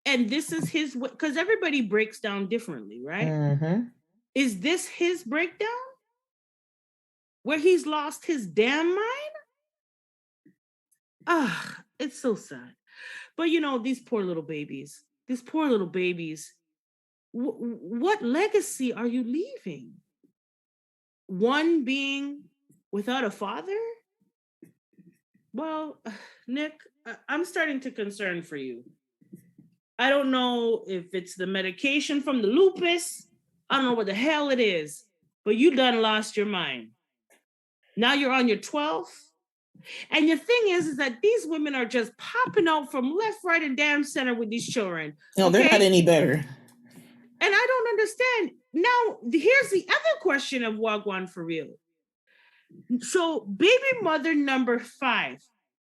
And this is his, because everybody breaks down differently, right? Mm-hmm. Is this his breakdown? Where he's lost his damn mind? Ah, it's so sad. But you know, these poor little babies, what legacy are you leaving? One being without a father? Well, Nick, I'm starting to concern for you. I don't know if it's the medication from the lupus. I don't know what the hell it is, but you done lost your mind. Now you're on your 12th. And the thing is that these women are just popping out from left, right, and damn center with these children. No, okay? They're not any better. And I don't understand. Now, here's the other question of Wha Gwan For Real. So, baby mother number 5,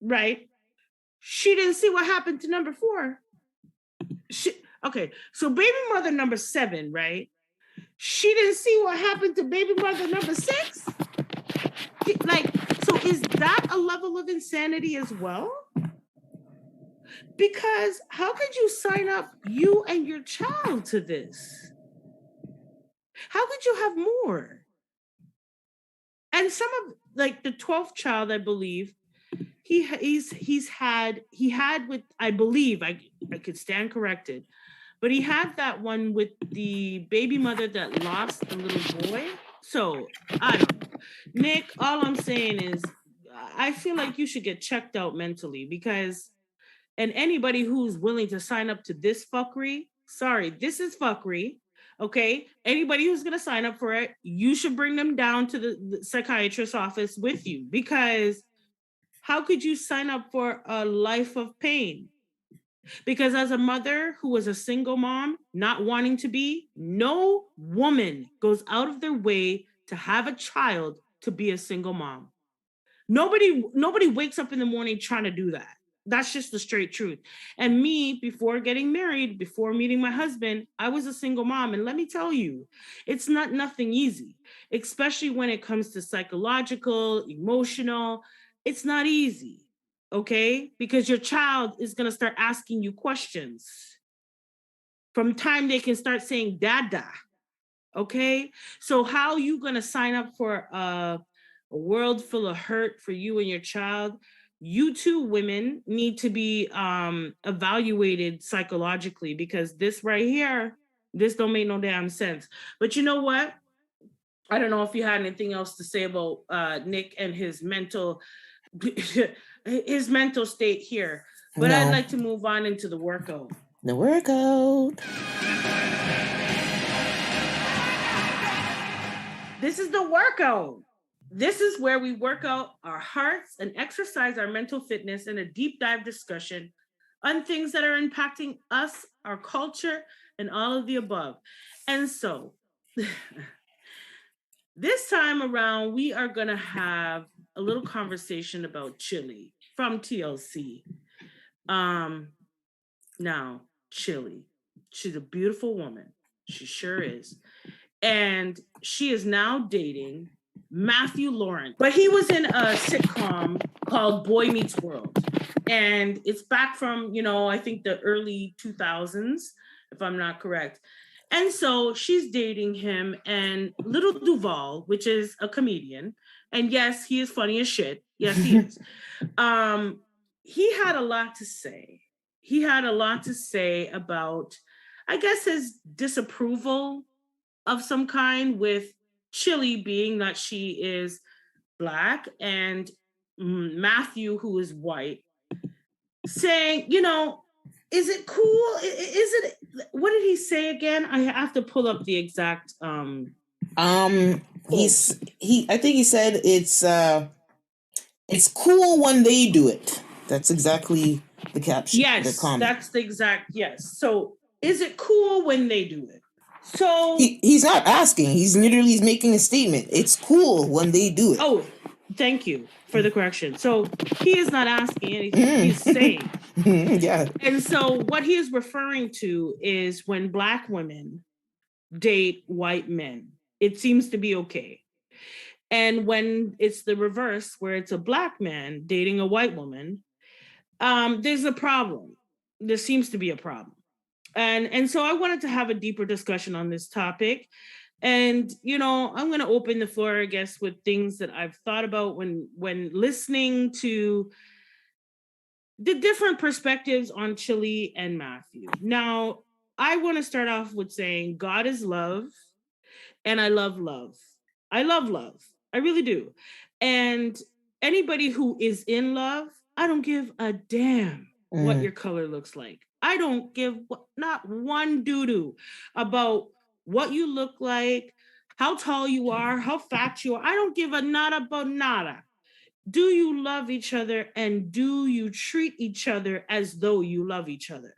right? She didn't see what happened to number 4. Okay, so baby mother number 7, right? She didn't see what happened to baby mother number 6. So is that a level of insanity as well? Because how could you sign up you and your child to this? How could you have more? And some of, like, the 12th child, I believe, he had with, I believe, I could stand corrected, but he had that one with the baby mother that lost the little boy. So I don't know. Nick, all I'm saying is I feel like you should get checked out mentally, because, and anybody who's willing to sign up to this fuckery, sorry, this is fuckery. Okay, anybody who's going to sign up for it, you should bring them down to the psychiatrist's office with you, because how could you sign up for a life of pain? Because as a mother who was a single mom, not wanting to be, no woman goes out of their way to have a child to be a single mom. Nobody wakes up in the morning trying to do that. That's just the straight truth. And me, before getting married, before meeting my husband, I was a single mom. And let me tell you, it's nothing easy, especially when it comes to psychological, emotional. It's not easy, okay? Because your child is going to start asking you questions. From time they can start saying dada, okay? So how are you going to sign up for a world full of hurt for you and your child? You too, women, need to be evaluated psychologically, because this right here, this don't make no damn sense. But you know what? I don't know if you had anything else to say about Nick and his mental state here. But no. I'd like to move on into the workout. The workout. This is the workout. This is where we work out our hearts and exercise our mental fitness in a deep dive discussion on things that are impacting us, our culture, and all of the above. And so, this time around, we are going to have a little conversation about Chili from TLC. Now, Chili, she's a beautiful woman. She sure is. And she is now dating Matthew Lawrence, but he was in a sitcom called Boy Meets World, and it's back from, I think the early 2000s, if I'm not correct. And so she's dating him, and Little Duval, which is a comedian, and yes, he is funny as shit. Yes, he is. He had a lot to say. He had a lot to say about, I guess, his disapproval of some kind with Chili, being that she is Black, and Matthew, who is white, saying, is it cool? Is it, what did he say again? I have to pull up the exact I think he said it's cool when they do it. That's exactly the caption. Yes, the comment. That's the exact, yes. So is it cool when they do it? So he's not asking. He's making a statement. It's cool when they do it. Oh, thank you for the correction. So he is not asking anything. He's saying. Yeah. And so what he is referring to is when Black women date white men, it seems to be okay. And when it's the reverse, where it's a Black man dating a white woman, there's a problem. There seems to be a problem. And so I wanted to have a deeper discussion on this topic. And, I'm going to open the floor, I guess, with things that I've thought about when listening to the different perspectives on Chili and Matthew. Now, I want to start off with saying God is love, and I love love. I love love. I really do. And anybody who is in love, I don't give a damn what your color looks like. I don't give not one doo-doo about what you look like, how tall you are, how fat you are. I don't give a nada about nada. Do you love each other, and do you treat each other as though you love each other?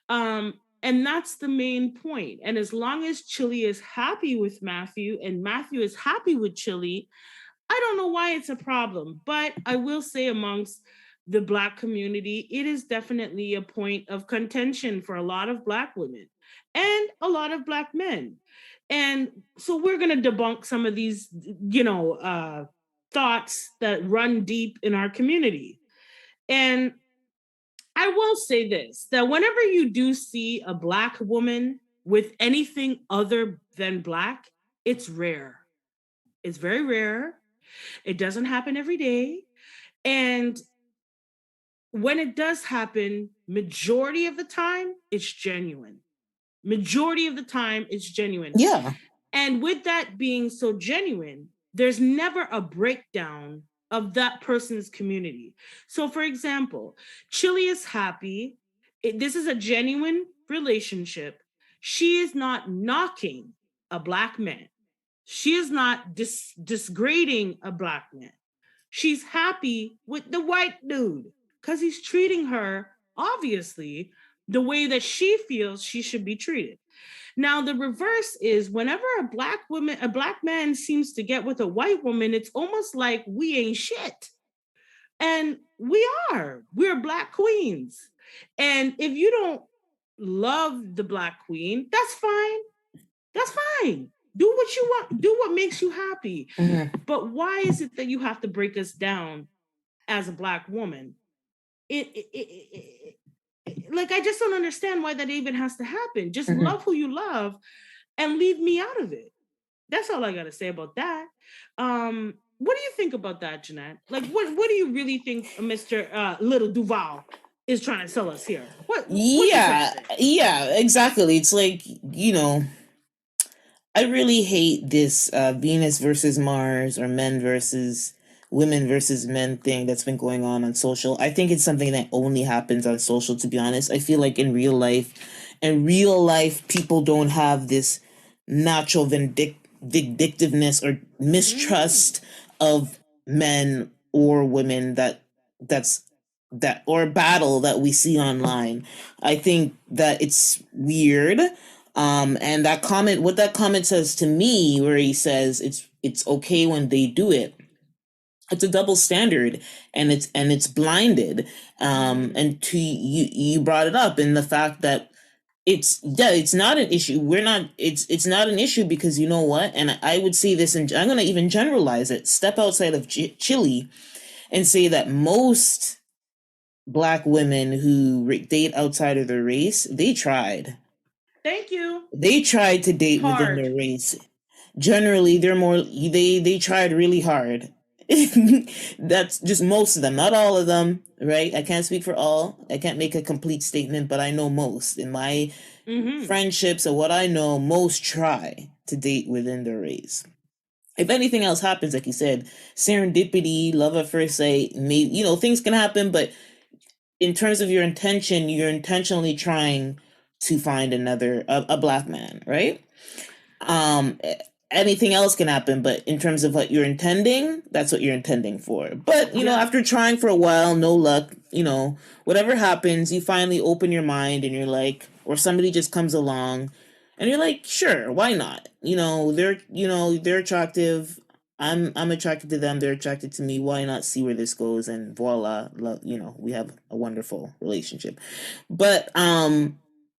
And that's the main point. And as long as Chili is happy with Matthew and Matthew is happy with Chili, I don't know why it's a problem. But I will say, amongst the Black community, it is definitely a point of contention for a lot of Black women and a lot of Black men. And so we're going to debunk some of these, thoughts that run deep in our community. And I will say this, that whenever you do see a Black woman with anything other than Black, it's rare. It's very rare. It doesn't happen every day. And when it does happen, majority of the time, it's genuine. Majority of the time, it's genuine. Yeah. And with that being so genuine, there's never a breakdown of that person's community. So, for example, Chili is happy. This is a genuine relationship. She is not knocking a Black man. She is not disgrading a Black man. She's happy with the white dude because he's treating her, obviously, the way that she feels she should be treated. Now, the reverse is whenever a Black man seems to get with a white woman, it's almost like we ain't shit. And we're Black queens. And if you don't love the Black queen, that's fine. That's fine. Do what you want. Do what makes you happy. Mm-hmm. But why is it that you have to break us down as a Black woman? Like, I just don't understand why that even has to happen. Just love who you love and leave me out of it. That's all I got to say about that. What do you think about that, Jeanette? Like, what do you really think Mr. Little Duval is trying to sell us here? Yeah, exactly. It's like, I really hate this Venus versus Mars or men versus women versus men thing that's been going on social. I think it's something that only happens on social, to be honest. I feel like in real life, people don't have this natural vindictiveness or mistrust of men or women or battle that we see online. I think that it's weird. And that comment, what that comment says to me, where he says it's okay when they do it, it's a double standard, and it's blinded. And you brought it up in the fact that it's not an issue. It's not an issue because you know what? And I would say this, and I'm going to even generalize it. Step outside of Chile and say that most Black women who date outside of their race, they tried. Thank you. They tried to date within their race. Generally, they're more they tried really hard. That's just most of them, not all of them, right? I can't speak for all. I can't make a complete statement, but I know most. In my friendships or what I know, most try to date within their race. If anything else happens, like you said, serendipity, love at first sight, maybe things can happen, but in terms of your intention, you're intentionally trying to find a Black man, right? Um, anything else can happen, but in terms of what you're intending, that's what you're intending for. But after trying for a while, no luck, whatever happens, you finally open your mind and you're like, or somebody just comes along and you're like, sure, why not? They're attractive. I'm attracted to them. They're attracted to me. Why not see where this goes? And voila, love, we have a wonderful relationship. But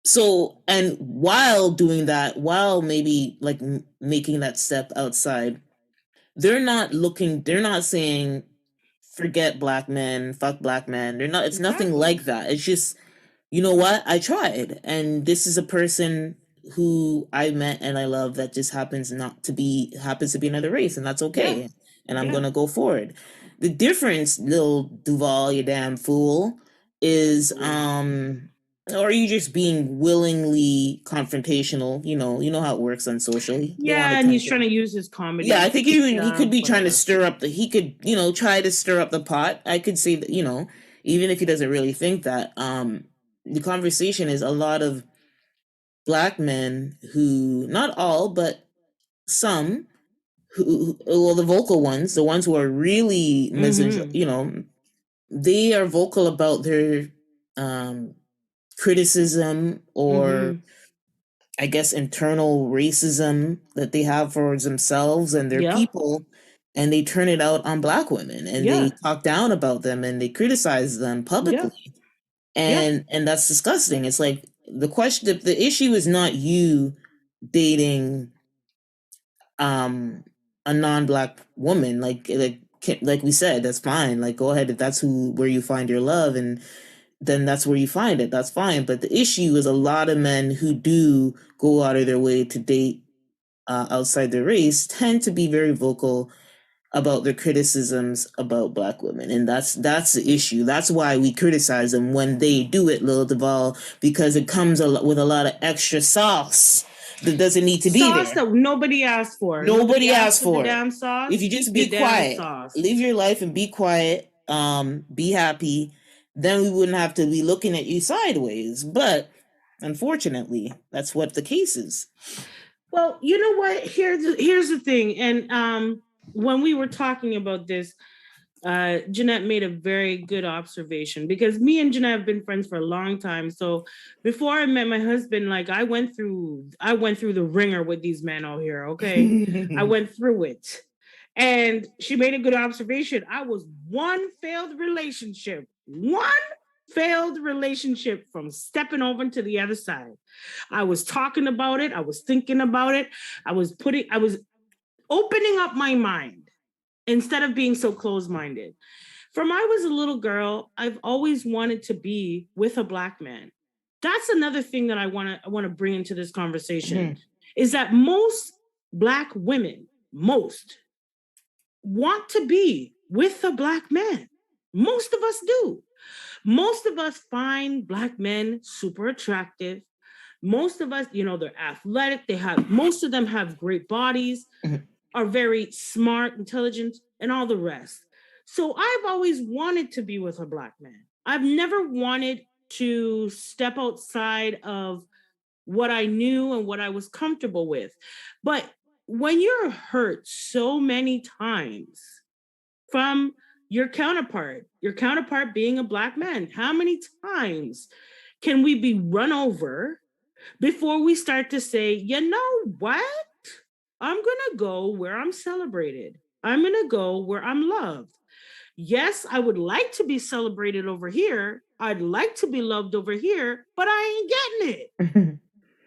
so, and while doing that, while maybe like making that step outside, they're not saying forget Black men, fuck Black men. It's exactly. Nothing like that. It's just, you know what? I tried. And this is a person who I met and I love that just happens to be another race, and that's okay. Yeah. And I'm gonna go forward. The difference, little Duval, you damn fool, is or are you just being willingly confrontational? You know how it works on social. Yeah, and he's trying to use his comedy. Yeah, I think he could be trying to stir up he could, try to stir up the pot. I could say that, even if he doesn't really think that, the conversation is a lot of Black men who, not all, but some, well, the vocal ones, the ones who are really, they are vocal about their criticism or I guess internal racism that they have for themselves and their people, and they turn it out on Black women and they talk down about them and they criticize them publicly. And that's disgusting. It's like the issue is not you dating a non-Black woman, like we said, that's fine. Like, go ahead if that's where you find your love, and then that's where you find it. That's fine. But the issue is a lot of men who do go out of their way to date outside their race tend to be very vocal about their criticisms about Black women, and that's the issue. That's why we criticize them when they do it, Lil Duval, because it comes with a lot of extra sauce that doesn't need to be there. Sauce that nobody asked for. Nobody asked for the damn sauce. If you just be quiet, live your life and be quiet, be happy, then we wouldn't have to be looking at you sideways. But unfortunately, that's what the case is. Well, you know what? Here's the thing. And when we were talking about this, Jeanette made a very good observation, because me and Jeanette have been friends for a long time. So before I met my husband, like I went through the ringer with these men out here. Okay. I went through it. And she made a good observation. I was one failed relationship from stepping over to the other side. I was talking about it. I was thinking about it. I was opening up my mind instead of being so closed-minded. From I was a little girl, I've always wanted to be with a Black man. That's another thing that I want to bring into this conversation, is that most Black women, want to be with a Black man. Most of us do. Most of us find Black men super attractive. Most of us, they're athletic. Most of them have great bodies, are very smart, intelligent, and all the rest. So I've always wanted to be with a Black man. I've never wanted to step outside of what I knew and what I was comfortable with. But when you're hurt so many times from your counterpart being a Black man, how many times can we be run over before we start to say, you know what? I'm going to go where I'm celebrated. I'm going to go where I'm loved. Yes, I would like to be celebrated over here, I'd like to be loved over here, but I ain't getting it.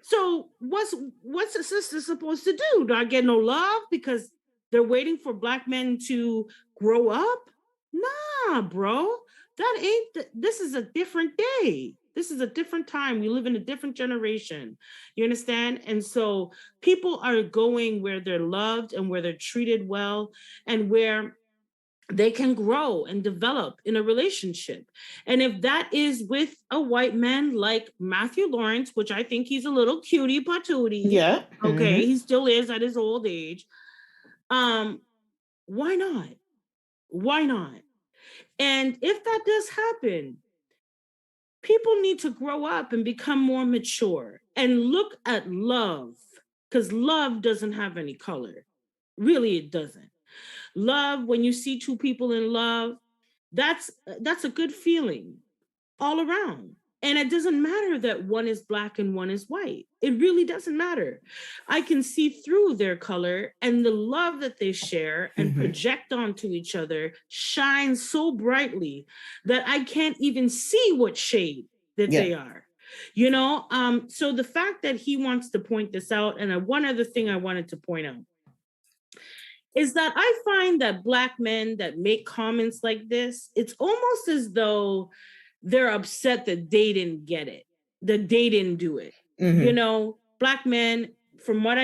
So what's a sister supposed to do? Do I get no love because they're waiting for Black men to grow up? Nah, bro. This is a different day. This is a different time. We live in a different generation. You understand? And so people are going where they're loved and where they're treated well and where they can grow and develop in a relationship. And if that is with a white man like Matthew Lawrence, which I think he's a little cutie patootie. Yeah. Okay, he still is at his old age. Why not? Why not? And if that does happen, people need to grow up and become more mature and look at love, because love doesn't have any color. Really, it doesn't. Love, when you see two people in love, that's a good feeling all around. And it doesn't matter that one is Black and one is white. It really doesn't matter. I can see through their color, and the love that they share and project onto each other shines so brightly that I can't even see what shade that they are. You know, so the fact that he wants to point this out, and one other thing I wanted to point out is that I find that Black men that make comments like this, it's almost as though they're upset that they didn't get it, that they didn't do it. You know, Black men, from what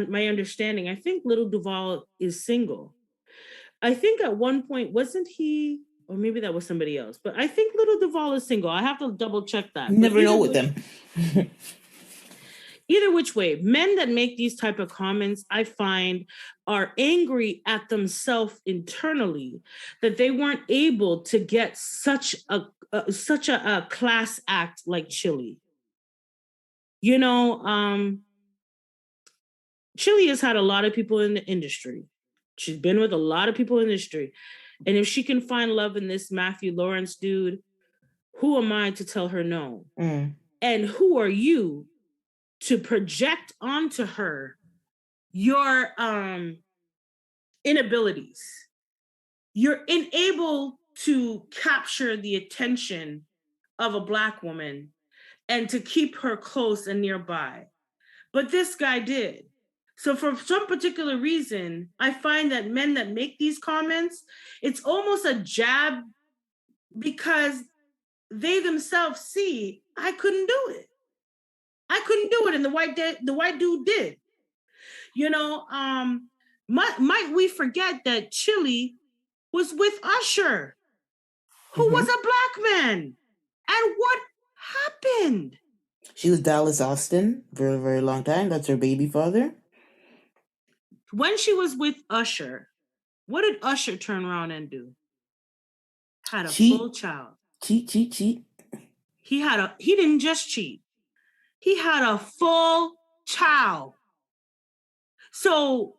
my understanding, I think Little Duval is single. I think at one point, wasn't he, or maybe that was somebody else, but I think Little Duval is single. I have to double check that. Never know with them. Either which way, men that make these type of comments, I find, are angry at themselves internally that they weren't able to get such a class act like Chili. You know, Chili has had a lot of people in the industry. She's been with a lot of people in the industry. And if she can find love in this Matthew Lawrence dude, who am I to tell her no? And who are you to project onto her your inabilities? You're unable to capture the attention of a Black woman and to keep her close and nearby. But this guy did. So for some particular reason, I find that men that make these comments, it's almost a jab because they themselves see, I couldn't do it. I couldn't do it, and the white dude did. You know, might we forget that Chili was with Usher, who was a Black man, and what happened? She was Dallas Austin for a very long time. That's her baby father. When she was with Usher, what did Usher turn around and do? Had a full child. Cheat. He didn't just cheat. He had a full child. So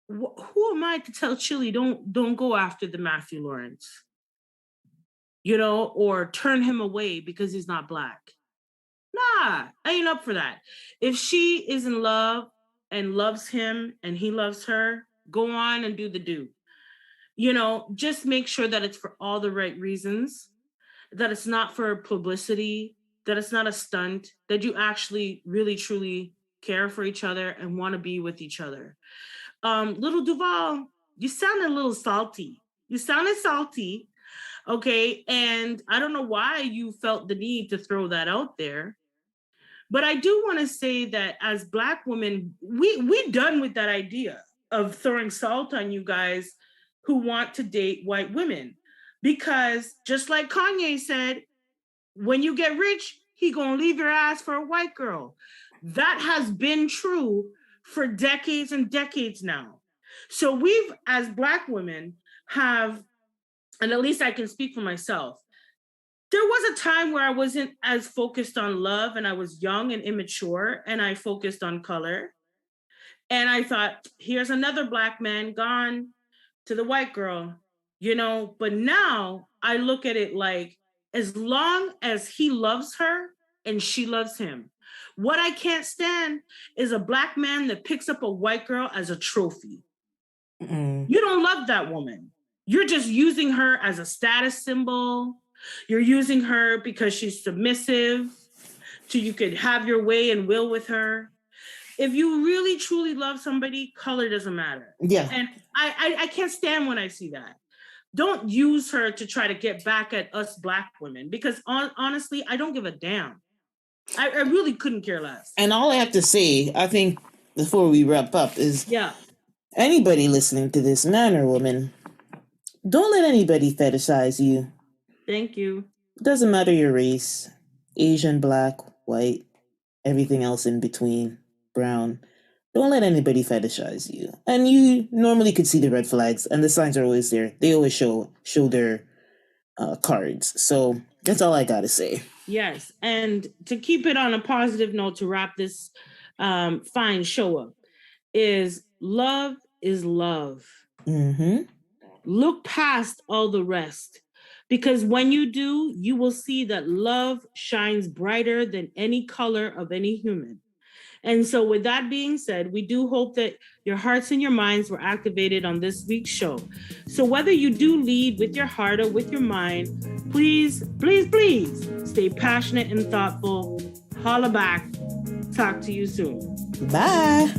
who am I to tell Chili don't go after the Matthew Lawrence, you know, or turn him away because he's not Black? Nah, I ain't up for that. If she is in love and loves him and he loves her, go on and do the do. You know, just make sure that it's for all the right reasons, that it's not for publicity, that it's not a stunt, that you actually really truly care for each other and want to be with each other. Little Duval, you sounded a little salty. You sounded salty, okay? And I don't know why you felt the need to throw that out there. But I do want to say that as Black women, we done with that idea of throwing salt on you guys who want to date white women. Because just like Kanye said, when you get rich, he gonna leave your ass for a white girl. That has been true for decades and decades now. So we've, as Black women, have, and at least I can speak for myself, there was a time where I wasn't as focused on love and I was young and immature and I focused on color. And I thought, here's another Black man gone to the white girl, you know, but now I look at it like, as long as he loves her and she loves him. What I can't stand is a Black man that picks up a white girl as a trophy. You don't love that woman. You're just using her as a status symbol. You're using her because she's submissive, so you could have your way and will with her. If you really truly love somebody, color doesn't matter. Yeah. And I can't stand when I see that. Don't use her to try to get back at us Black women, because honestly, I don't give a damn. I really couldn't care less. And all I have to say, I think, before we wrap up is, anybody listening to this, man or woman, don't let anybody fetishize you. Thank you. Doesn't matter your race, Asian, Black, white, everything else in between, brown. Don't let anybody fetishize you. And you normally could see the red flags, and the signs are always there. They always show their cards. So that's all I gotta say. Yes, and to keep it on a positive note, to wrap this fine show up, is love is love. Mm-hmm. Look past all the rest, because when you do, you will see that love shines brighter than any color of any human. And so with that being said, we do hope that your hearts and your minds were activated on this week's show. So whether you do lead with your heart or with your mind, please, please, please stay passionate and thoughtful. Holla back. Talk to you soon. Bye.